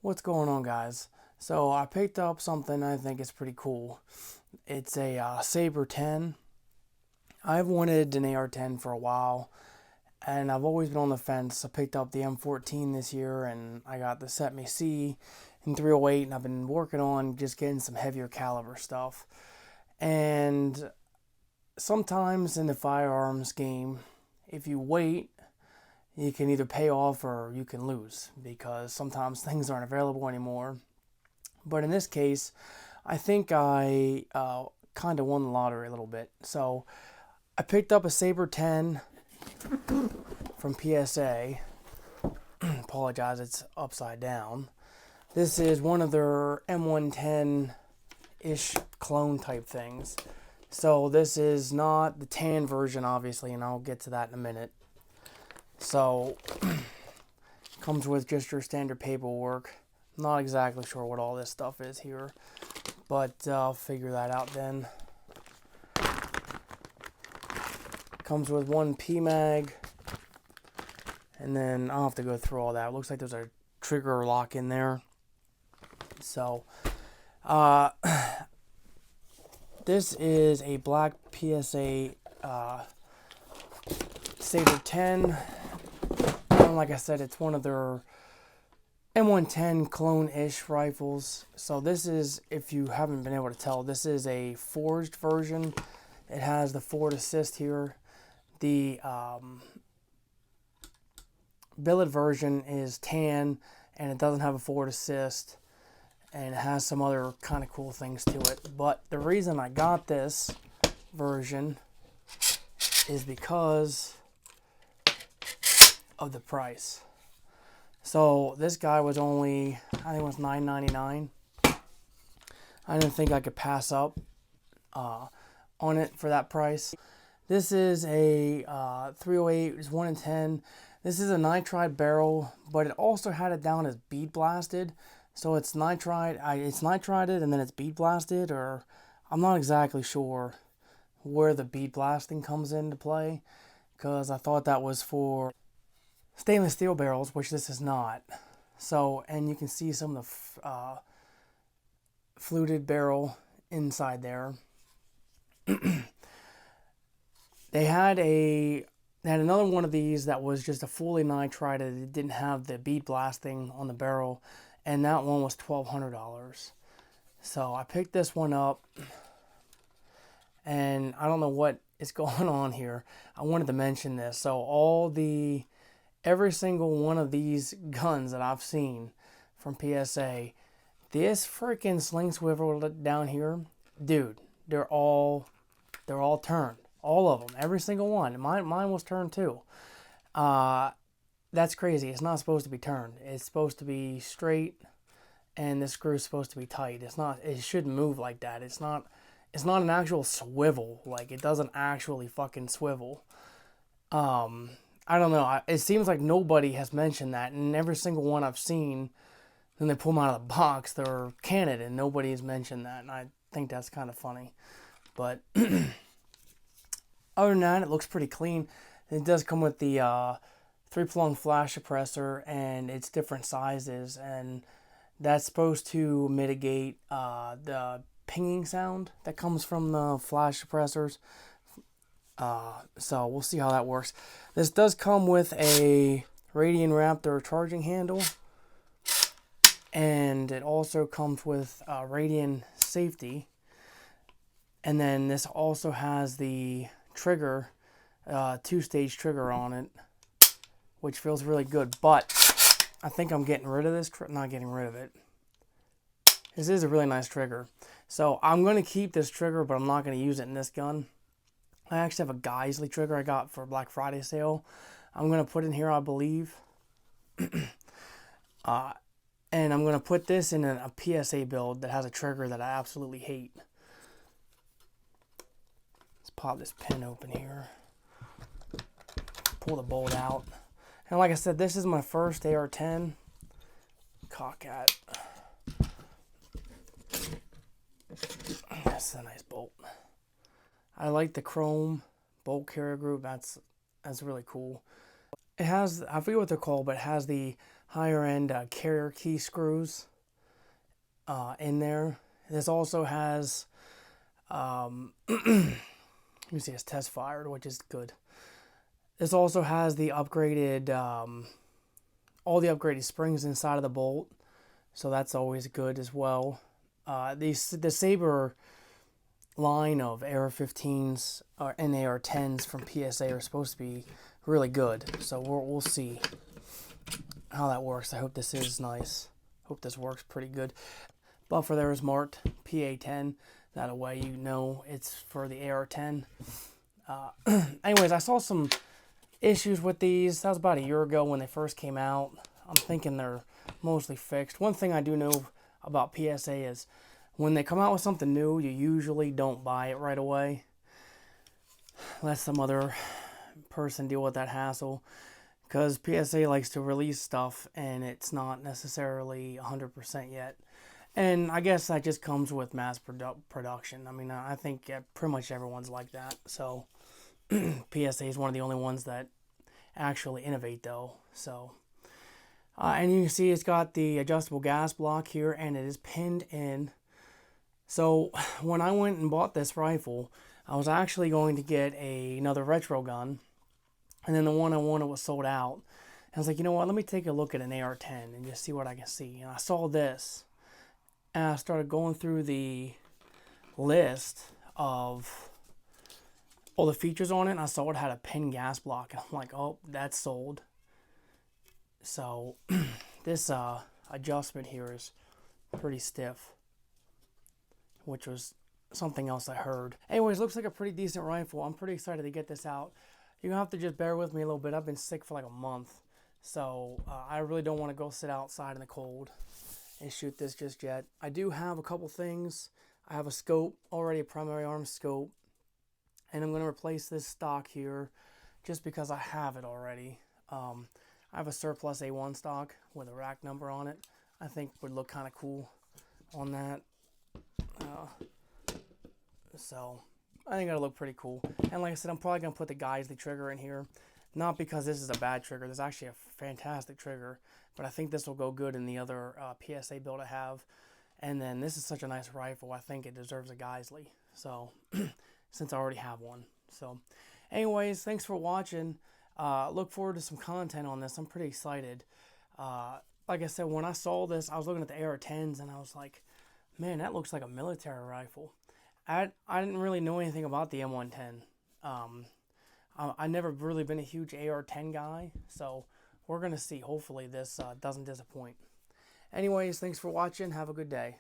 What's going on, guys? So I picked up something I think is pretty cool. It's a Sabre 10. I've wanted an AR-10 for a while, and I've always been on the fence. I picked up the M14 this year, and I got the Set Me C in 308, and I've been working on just getting some heavier caliber stuff. And sometimes in the firearms game, if you wait, you can either pay off or you can lose because sometimes things aren't available anymore. But in this case, I think I kind of won the lottery a little bit. So I picked up a Sabre 10 from PSA. Apologize, it's upside down. This is one of their M110-ish clone type things. So this is not the tan version, obviously, and I'll get to that in a minute. So, comes with just your standard paperwork. Not exactly sure what all this stuff is here, but I'll figure that out then. Comes with one PMag, and then I'll have to go through all that. It looks like there's a trigger lock in there. So, this is a black PSA Sabre 10. Like I said, it's one of their M110 clone-ish rifles. So this is, if you haven't been able to tell, this is a forged version. It has the forward assist here. The billet version is tan, and it doesn't have a forward assist, and it has some other kind of cool things to it. But the reason I got this version is because of the price. So this guy was only, I think it was $9.99. I didn't think I could pass up on it for that price. This is a 308, it's 1 in 10. This is a nitride barrel, but it also had it down as bead blasted. So it's nitrided and then it's bead blasted, or I'm not exactly sure where the bead blasting comes into play, because I thought that was for stainless steel barrels, which this is not. So, and you can see some of the fluted barrel inside there. They had another one of these that was just a fully nitrided. It didn't have the bead blasting on the barrel, and that one was $1,200. So I picked this one up, and I don't know what is going on here. I wanted to mention this. So every single one of these guns that I've seen from PSA, this freaking sling swivel down here, dude, they're all turned. All of them, every single one. Mine was turned too. That's crazy. It's not supposed to be turned. It's supposed to be straight, and this screw is supposed to be tight. It's not. It shouldn't move like that. It's not an actual swivel. Like, it doesn't actually fucking swivel. I don't know. It seems like nobody has mentioned that, and every single one I've seen, when they pull them out of the box, they're canned, and nobody has mentioned that, and I think that's kind of funny. But other than that, it looks pretty clean. It does come with the 3-prong flash suppressor, and it's different sizes, and that's supposed to mitigate the pinging sound that comes from the flash suppressors. So we'll see how that works. This does come with a Radian Raptor charging handle, and it also comes with Radian safety. And then this also has the trigger, 2-stage trigger on it, which feels really good. But I think I'm getting rid of this. Not getting rid of it. This is a really nice trigger. So I'm going to keep this trigger, but I'm not going to use it in this gun. I actually have a Geisley trigger I got for a Black Friday sale. I'm going to put in here, I believe. And I'm going to put this in a PSA build that has a trigger that I absolutely hate. Let's pop this pin open here. Pull the bolt out. And like I said, this is my first AR-10. Cock at. That's a nice bolt. I like the chrome bolt carrier group. That's really cool. It has, I forget what they're called, but it has the higher end carrier key screws in there. This also has, you see it's test fired, which is good. This also has the upgraded, all the upgraded springs inside of the bolt, so that's always good as well. The Sabre line of AR-15s and AR-10s from PSA are supposed to be really good, so we'll see how that works. I hope this is nice. Hope this works pretty good. Buffer there is marked PA10. That way you know it's for the AR-10. Anyways, I saw some issues with these. That was about a year ago when they first came out. I'm thinking they're mostly fixed. One thing I do know about PSA is when they come out with something new, you usually don't buy it right away. Let some other person deal with that hassle, because PSA likes to release stuff and it's not necessarily 100% yet. And I guess that just comes with mass production. I mean, I think pretty much everyone's like that. So PSA is one of the only ones that actually innovate though. So, and you can see it's got the adjustable gas block here and it is pinned in. So when I went and bought this rifle, I was actually going to get another retro gun, and then the one I wanted was sold out. And I was like, you know what, let me take a look at an AR-10 and just see what I can see. And I saw this, and I started going through the list of all the features on it, and I saw it had a pin gas block, and I'm like, oh, that's sold. So this adjustment here is pretty stiff, which was something else I heard. Anyways, looks like a pretty decent rifle. I'm pretty excited to get this out. You're gonna have to just bear with me a little bit. I've been sick for like a month, so I really don't want to go sit outside in the cold and shoot this just yet. I do have a couple things. I have a scope already, a primary arm scope, and I'm going to replace this stock here just because I have it already. I have a surplus A1 stock with a rack number on it. I think would look kind of cool on that. So I think it'll look pretty cool. And like I said, I'm probably going to put the Geisley trigger in here. Not because this is a bad trigger. This is actually a fantastic trigger. But I think this will go good in the other PSA build I have. And then this is such a nice rifle. I think it deserves a Geisley. So, since I already have one. So, anyways, thanks for watching. Look forward to some content on this. I'm pretty excited. Like I said, when I saw this, I was looking at the AR-10s and I was like, man, that looks like a military rifle. I didn't really know anything about the M110. I never really been a huge AR-10 guy, so we're going to see. Hopefully this doesn't disappoint. Anyways, thanks for watching. Have a good day.